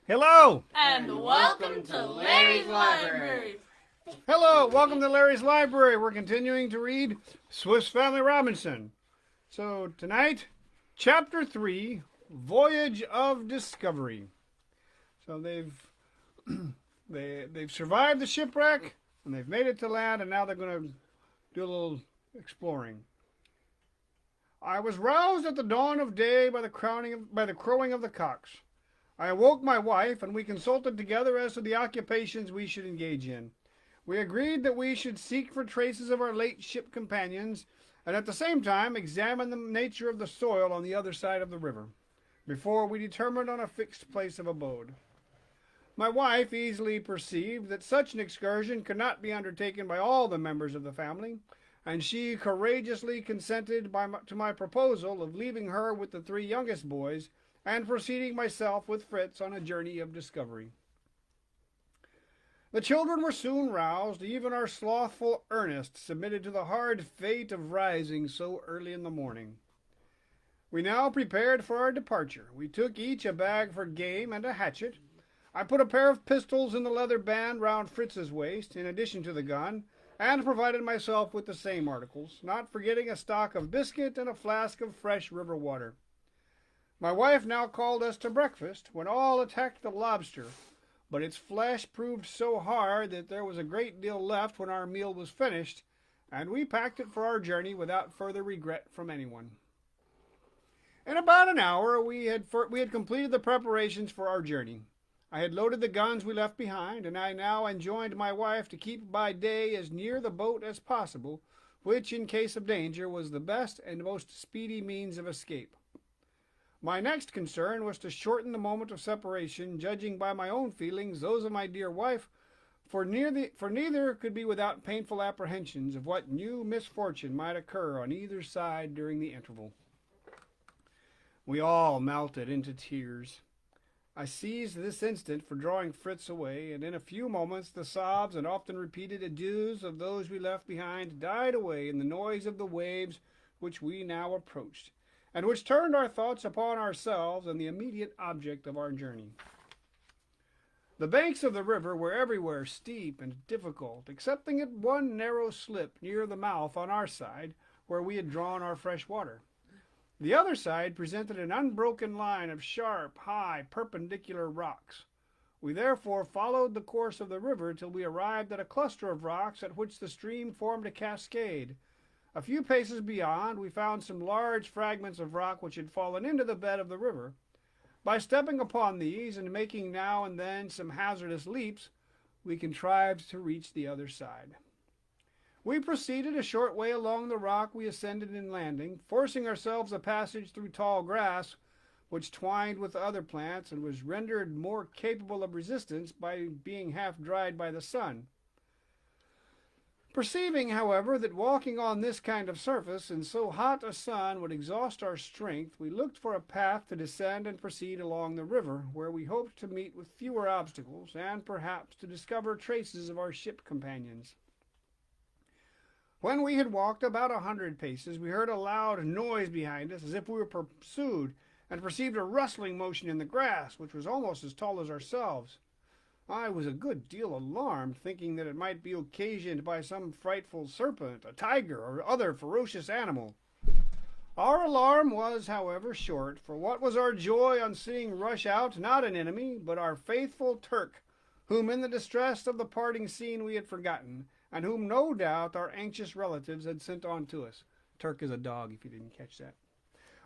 Hello! And welcome to Larry's Library. Hello, welcome to Larry's Library. We're continuing to read Swiss Family Robinson. So tonight, Chapter 3, Voyage of Discovery. So they've survived the shipwreck and they've made it to land, and now they're going to do a little exploring. I was roused at the dawn of day by the crowing of the cocks. I awoke my wife, and we consulted together as to the occupations we should engage in. We agreed that we should seek for traces of our late ship companions, and at the same time examine the nature of the soil on the other side of the river, before we determined on a fixed place of abode. My wife easily perceived that such an excursion could not be undertaken by all the members of the family, and she courageously consented to my proposal of leaving her with the three youngest boys and proceeding myself with Fritz on a journey of discovery. The children were soon roused. Even our slothful Ernest submitted to the hard fate of rising so early in the morning. We now prepared for our departure. We took each a bag for game and a hatchet. I put a pair of pistols in the leather band round Fritz's waist, in addition to the gun, and provided myself with the same articles, not forgetting a stock of biscuit and a flask of fresh river water. My wife now called us to breakfast, when all attacked the lobster, but its flesh proved so hard that there was a great deal left when our meal was finished, and we packed it for our journey without further regret from anyone. In about an hour we had completed the preparations for our journey. I had loaded the guns we left behind, and I now enjoined my wife to keep by day as near the boat as possible, which, in case of danger, was the best and most speedy means of escape. My next concern was to shorten the moment of separation, judging by my own feelings those of my dear wife, for neither could be without painful apprehensions of what new misfortune might occur on either side during the interval. We all melted into tears. I seized this instant for drawing Fritz away, and in a few moments the sobs and often repeated adieus of those we left behind died away in the noise of the waves which we now approached, and which turned our thoughts upon ourselves and the immediate object of our journey. The banks of the river were everywhere steep and difficult, excepting at one narrow slip near the mouth on our side, where we had drawn our fresh water. The other side presented an unbroken line of sharp, high, perpendicular rocks. We therefore followed the course of the river till we arrived at a cluster of rocks at which the stream formed a cascade. A few paces beyond, we found some large fragments of rock which had fallen into the bed of the river. By stepping upon these and making now and then some hazardous leaps, we contrived to reach the other side. We proceeded a short way along the rock we ascended in landing, forcing ourselves a passage through tall grass, which twined with other plants and was rendered more capable of resistance by being half dried by the sun. Perceiving, however, that walking on this kind of surface in so hot a sun would exhaust our strength, we looked for a path to descend and proceed along the river, where we hoped to meet with fewer obstacles, and perhaps to discover traces of our ship companions. When we had walked about 100 paces, we heard a loud noise behind us, as if we were pursued, and perceived a rustling motion in the grass, which was almost as tall as ourselves. I was a good deal alarmed, thinking that it might be occasioned by some frightful serpent, a tiger, or other ferocious animal. Our alarm was, however, short, for what was our joy on seeing rush out, not an enemy, but our faithful Turk, whom in the distress of the parting scene we had forgotten, and whom no doubt our anxious relatives had sent on to us. Turk is a dog, if you didn't catch that.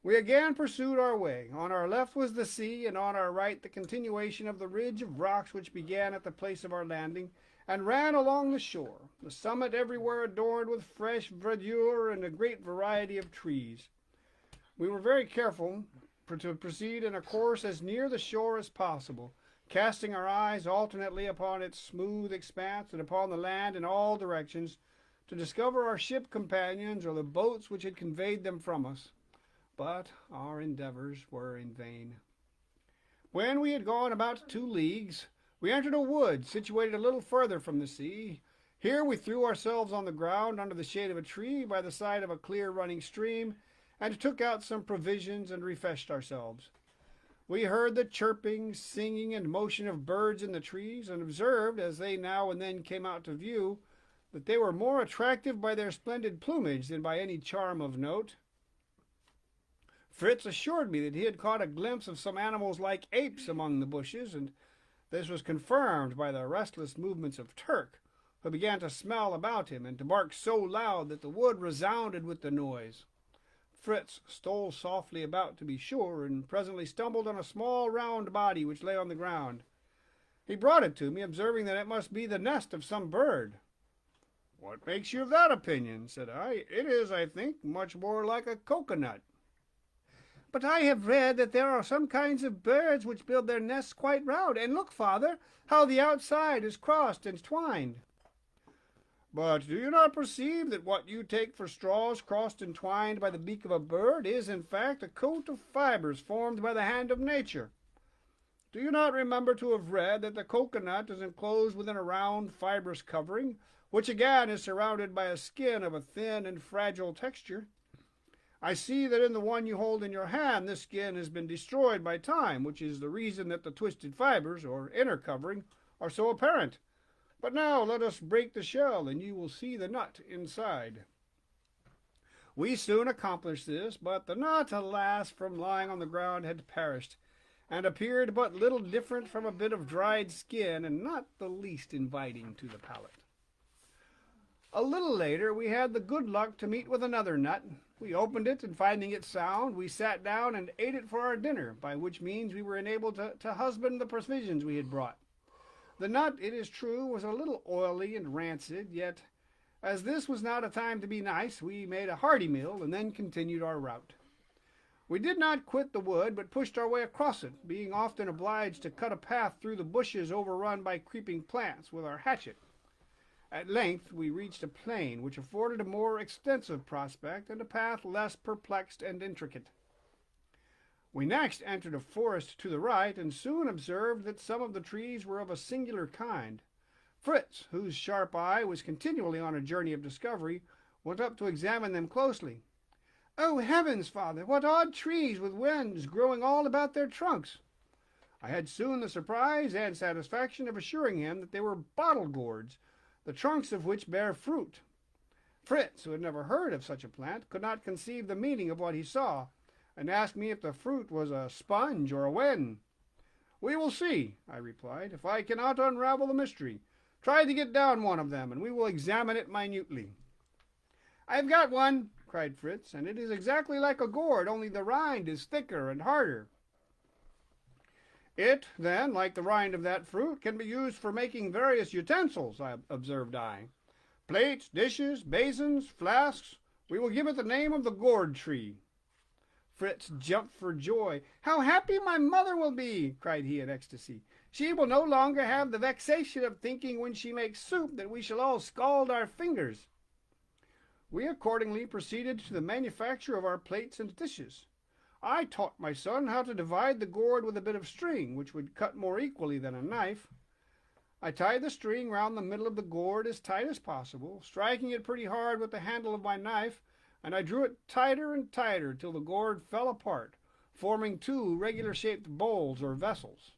We again pursued our way. On our left was the sea, and on our right the continuation of the ridge of rocks which began at the place of our landing, and ran along the shore, the summit everywhere adorned with fresh verdure and a great variety of trees. We were very careful to proceed in a course as near the shore as possible, casting our eyes alternately upon its smooth expanse and upon the land in all directions, to discover our ship companions or the boats which had conveyed them from us. But our endeavors were in vain. When we had gone about 2 leagues, we entered a wood situated a little further from the sea. Here we threw ourselves on the ground under the shade of a tree by the side of a clear running stream, and took out some provisions and refreshed ourselves. We heard the chirping, singing, and motion of birds in the trees, and observed, as they now and then came out to view, that they were more attractive by their splendid plumage than by any charm of note. Fritz assured me that he had caught a glimpse of some animals like apes among the bushes, and this was confirmed by the restless movements of Turk, who began to smell about him and to bark so loud that the wood resounded with the noise. Fritz stole softly about to be sure, and presently stumbled on a small round body which lay on the ground. He brought it to me, observing that it must be the nest of some bird. "What makes you of that opinion?" said I. "It is, I think, much more like a cocoanut." "But I have read that there are some kinds of birds which build their nests quite round. And look, father, how the outside is crossed and twined." "But do you not perceive that what you take for straws crossed and twined by the beak of a bird is, in fact, a coat of fibers formed by the hand of nature? Do you not remember to have read that the cocoanut is enclosed within a round fibrous covering, which again is surrounded by a skin of a thin and fragile texture? I see that in the one you hold in your hand this skin has been destroyed by time, which is the reason that the twisted fibers, or inner covering, are so apparent. But now let us break the shell, and you will see the nut inside." We soon accomplished this, but the nut, alas, from lying on the ground had perished, and appeared but little different from a bit of dried skin, and not the least inviting to the palate. A little later we had the good luck to meet with another nut. We opened it, and finding it sound, we sat down and ate it for our dinner, by which means we were enabled to husband the provisions we had brought. The nut, it is true, was a little oily and rancid, yet as this was not a time to be nice, we made a hearty meal and then continued our route. We did not quit the wood, but pushed our way across it, being often obliged to cut a path through the bushes overrun by creeping plants with our hatchet. At length we reached a plain which afforded a more extensive prospect and a path less perplexed and intricate. We next entered a forest to the right, and soon observed that some of the trees were of a singular kind. Fritz, whose sharp eye was continually on a journey of discovery, went up to examine them closely. "Oh, heavens, father, what odd trees with wens growing all about their trunks!" I had soon the surprise and satisfaction of assuring him that they were bottle gourds, the trunks of which bear fruit. Fritz, who had never heard of such a plant, could not conceive the meaning of what he saw, and asked me if the fruit was a sponge or a wen. "We will see," I replied, "if I cannot unravel the mystery. Try to get down one of them, and we will examine it minutely." "I've got one," cried Fritz, "and it is exactly like a gourd, only the rind is thicker and harder." "It, then, like the rind of that fruit, can be used for making various utensils," observed I. "Plates, dishes, basins, flasks. We will give it the name of the gourd tree." Fritz jumped for joy. "How happy my mother will be!" cried he in ecstasy. "She will no longer have the vexation of thinking when she makes soup that we shall all scald our fingers." We accordingly proceeded to the manufacture of our plates and dishes. I taught my son how to divide the gourd with a bit of string, which would cut more equally than a knife. I tied the string round the middle of the gourd as tight as possible, striking it pretty hard with the handle of my knife, and I drew it tighter and tighter till the gourd fell apart, forming two regular-shaped bowls or vessels.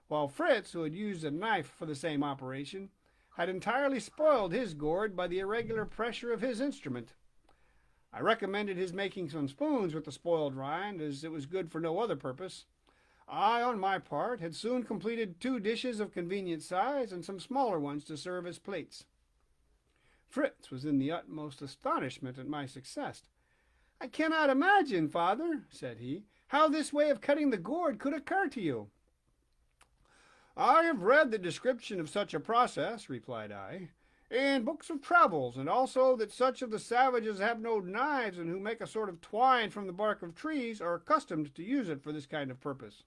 While Fritz, who had used a knife for the same operation, had entirely spoiled his gourd by the irregular pressure of his instrument. I recommended his making some spoons with the spoiled rind, as it was good for no other purpose. I, on my part, had soon completed 2 dishes of convenient size and some smaller ones to serve as plates. Fritz was in the utmost astonishment at my success. "I cannot imagine, father," said he, "how this way of cutting the gourd could occur to you." "I have read the description of such a process," replied I, "in books of travels, and also that such of the savages have no knives and who make a sort of twine from the bark of trees are accustomed to use it for this kind of purpose."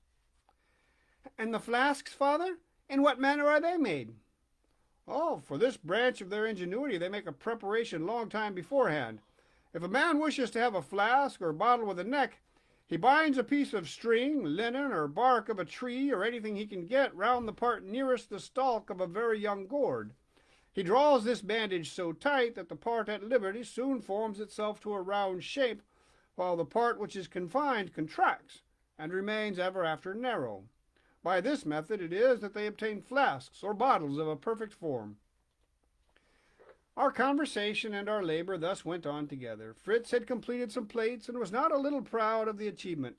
"And the flasks, father? In what manner are they made?" "Oh, for this branch of their ingenuity they make a preparation long time beforehand. If a man wishes to have a flask or bottle with a neck, he binds a piece of string, linen, or bark of a tree, or anything he can get, round the part nearest the stalk of a very young gourd. He draws this bandage so tight that the part at liberty soon forms itself to a round shape, while the part which is confined contracts, and remains ever after narrow. By this method it is that they obtain flasks or bottles of a perfect form. Our conversation and our labor thus went on together. Fritz had completed some plates and was not a little proud of the achievement.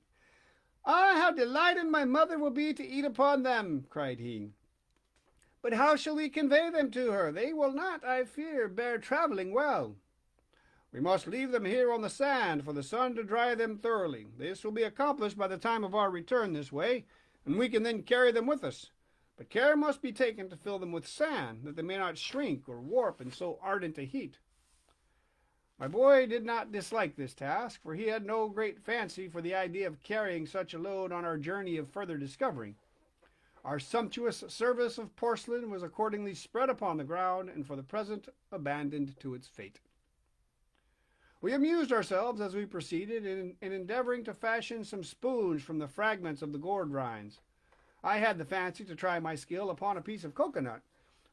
"Ah, how delighted my mother will be to eat upon them!" cried he. "But how shall we convey them to her? They will not, I fear, bear travelling well." "We must leave them here on the sand for the sun to dry them thoroughly. This will be accomplished by the time of our return this way, and we can then carry them with us. But care must be taken to fill them with sand, that they may not shrink or warp in so ardent a heat." My boy did not dislike this task, for he had no great fancy for the idea of carrying such a load on our journey of further discovery. Our sumptuous service of porcelain was accordingly spread upon the ground, and for the present abandoned to its fate. We amused ourselves as we proceeded in endeavoring to fashion some spoons from the fragments of the gourd rinds. I had the fancy to try my skill upon a piece of coconut,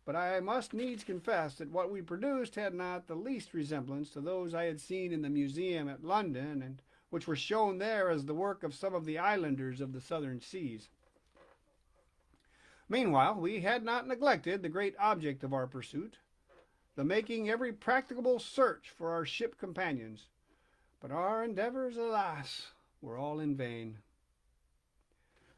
but I must needs confess that what we produced had not the least resemblance to those I had seen in the museum at London, and which were shown there as the work of some of the islanders of the southern seas. Meanwhile, we had not neglected the great object of our pursuit, the making every practicable search for our ship companions. But our endeavors, alas, were all in vain.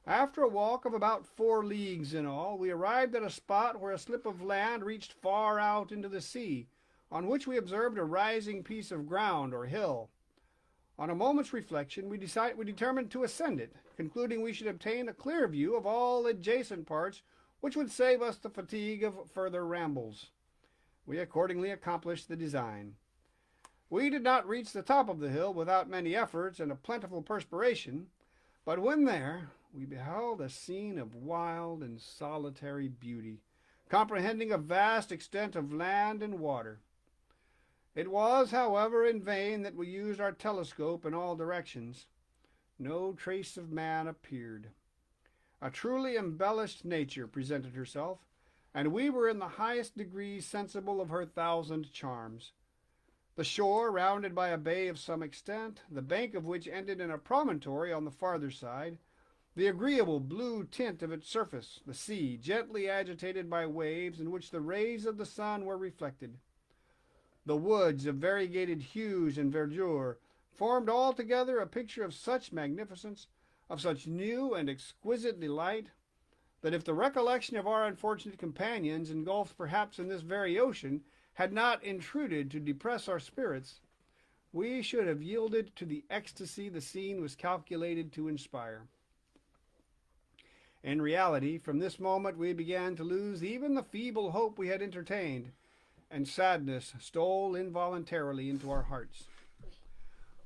After a walk of about 4 leagues in all, we arrived at a spot where a slip of land reached far out into the sea, on which we observed a rising piece of ground or hill. On a moment's reflection, we determined to ascend it, concluding we should obtain a clear view of all adjacent parts, which would save us the fatigue of further rambles. We accordingly accomplished the design. We did not reach the top of the hill without many efforts and a plentiful perspiration, but when there, we beheld a scene of wild and solitary beauty, comprehending a vast extent of land and water. It was, however, in vain that we used our telescope in all directions. No trace of man appeared. A truly embellished nature presented herself, and we were in the highest degree sensible of her 1,000 charms. The shore, rounded by a bay of some extent, the bank of which ended in a promontory on the farther side, the agreeable blue tint of its surface, the sea, gently agitated by waves in which the rays of the sun were reflected. The woods of variegated hues and verdure formed altogether a picture of such magnificence, of such new and exquisite delight, that if the recollection of our unfortunate companions, engulfed perhaps in this very ocean, had not intruded to depress our spirits, we should have yielded to the ecstasy the scene was calculated to inspire. In reality, from this moment we began to lose even the feeble hope we had entertained, and sadness stole involuntarily into our hearts.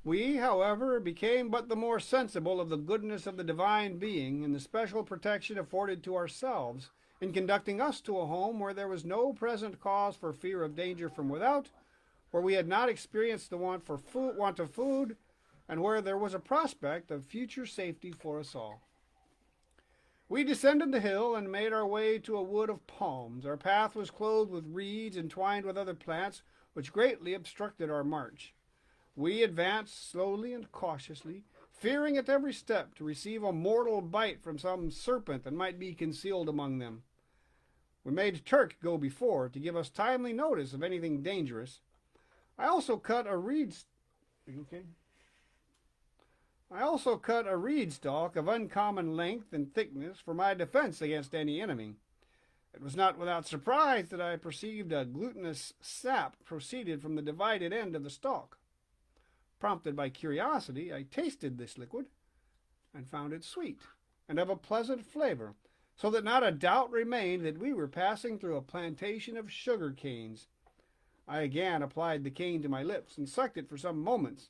We, however, became but the more sensible of the goodness of the divine being and the special protection afforded to ourselves in conducting us to a home where there was no present cause for fear of danger from without, where we had not experienced the want of food, and where there was a prospect of future safety for us all. We descended the hill and made our way to a wood of palms. Our path was clothed with reeds and twined with other plants, which greatly obstructed our march. We advanced slowly and cautiously, fearing at every step to receive a mortal bite from some serpent that might be concealed among them. We made Turk go before to give us timely notice of anything dangerous. I also cut a reed stalk of uncommon length and thickness for my defense against any enemy. It was not without surprise that I perceived a glutinous sap proceeded from the divided end of the stalk. Prompted by curiosity, I tasted this liquid and found it sweet and of a pleasant flavor, so that not a doubt remained that we were passing through a plantation of sugar canes. I again applied the cane to my lips and sucked it for some moments,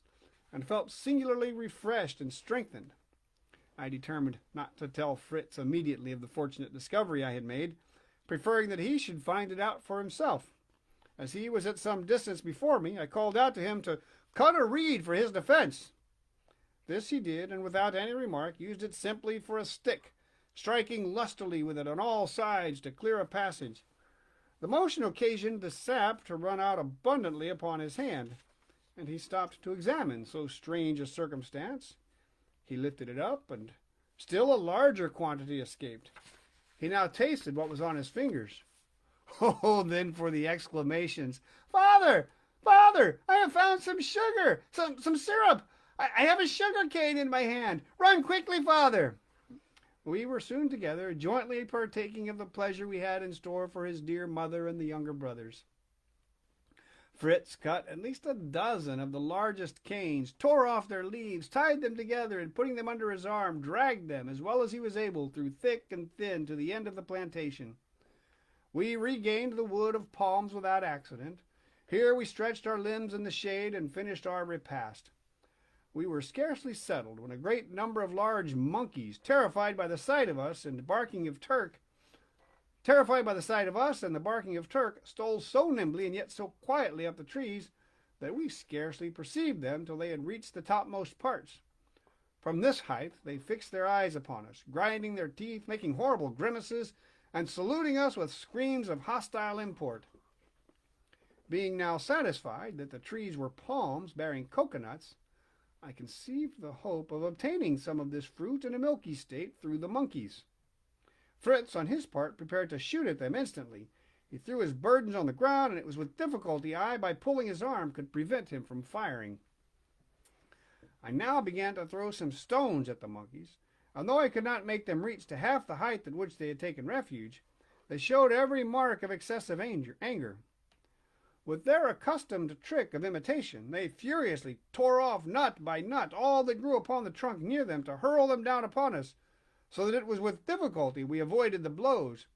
and felt singularly refreshed and strengthened. I determined not to tell Fritz immediately of the fortunate discovery I had made, preferring that he should find it out for himself. As he was at some distance before me, I called out to him to cut a reed for his defense. This he did, and without any remark used it simply for a stick, striking lustily with it on all sides to clear a passage. The motion occasioned the sap to run out abundantly upon his hand, and he stopped to examine so strange a circumstance. He lifted it up, and Still a larger quantity escaped. He now tasted what was on his fingers. Oh, then for the exclamations. Father! Father! I have found some sugar! Some syrup! I have a sugar cane in my hand! Run quickly, Father! We were soon together, jointly partaking of the pleasure we had in store for his dear mother and the younger brothers. Fritz cut at least a dozen of the largest canes, tore off their leaves, tied them together, and putting them under his arm, dragged them as well as he was able through thick and thin to the end of the plantation. We regained the wood of palms without accident. Here we stretched our limbs in the shade and finished our repast. We were scarcely settled when a great number of large monkeys, terrified by the sight of us and the barking of Turk, stole so nimbly and yet so quietly up the trees that we scarcely perceived them till they had reached the topmost parts. From this height they fixed their eyes upon us, grinding their teeth, making horrible grimaces, and saluting us with screams of hostile import. Being now satisfied that the trees were palms bearing coconuts, I conceived the hope of obtaining some of this fruit in a milky state through the monkeys. Fritz, on his part, prepared to shoot at them instantly. He threw his burdens on the ground, and it was with difficulty I, by pulling his arm, could prevent him from firing. I now began to throw some stones at the monkeys, and though I could not make them reach to half the height at which they had taken refuge, they showed every mark of excessive anger. With their accustomed trick of imitation, they furiously tore off nut by nut all that grew upon the trunk near them to hurl them down upon us, so that it was with difficulty we avoided the blows,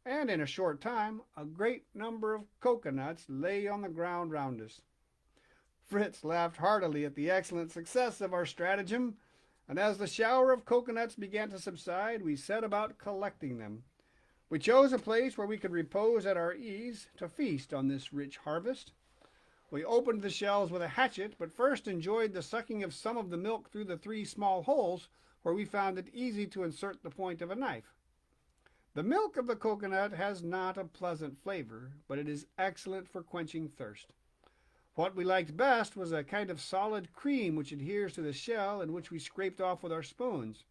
and in a short time a great number of coconuts lay on the ground round us. Fritz laughed heartily at the excellent success of our stratagem, and as the shower of coconuts began to subside, we set about collecting them. We chose a place where we could repose at our ease to feast on this rich harvest. We opened the shells with a hatchet, but first enjoyed the sucking of some of the milk through the 3 small holes where we found it easy to insert the point of a knife. The milk of the coconut has not a pleasant flavor, but it is excellent for quenching thirst. What we liked best was a kind of solid cream which adheres to the shell and which we scraped off with our spoons.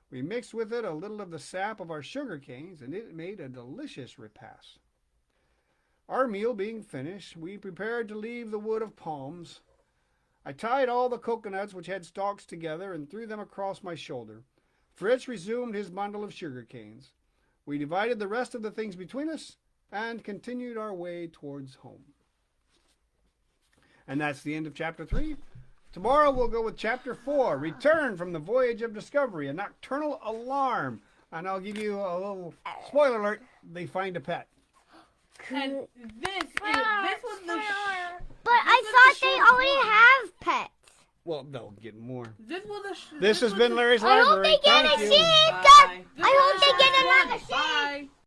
We mixed with it a little of the sap of our sugar canes, and it made a delicious repast. Our meal being finished, we prepared to leave the wood of palms. I tied all the coconuts which had stalks together and threw them across my shoulder. Fritz resumed his bundle of sugar canes. We divided the rest of the things between us and continued our way towards home. And that's the end of chapter 3. Tomorrow we'll go with chapter 4, Return from the Voyage of Discovery, a nocturnal alarm. And I'll give you a little spoiler alert, they find a pet. And this was the... But I thought they already have pets. Well, they'll get more. This was This has been Larry's I hope Library. they get Thank a you. sheep. Bye. I hope they get another sheep.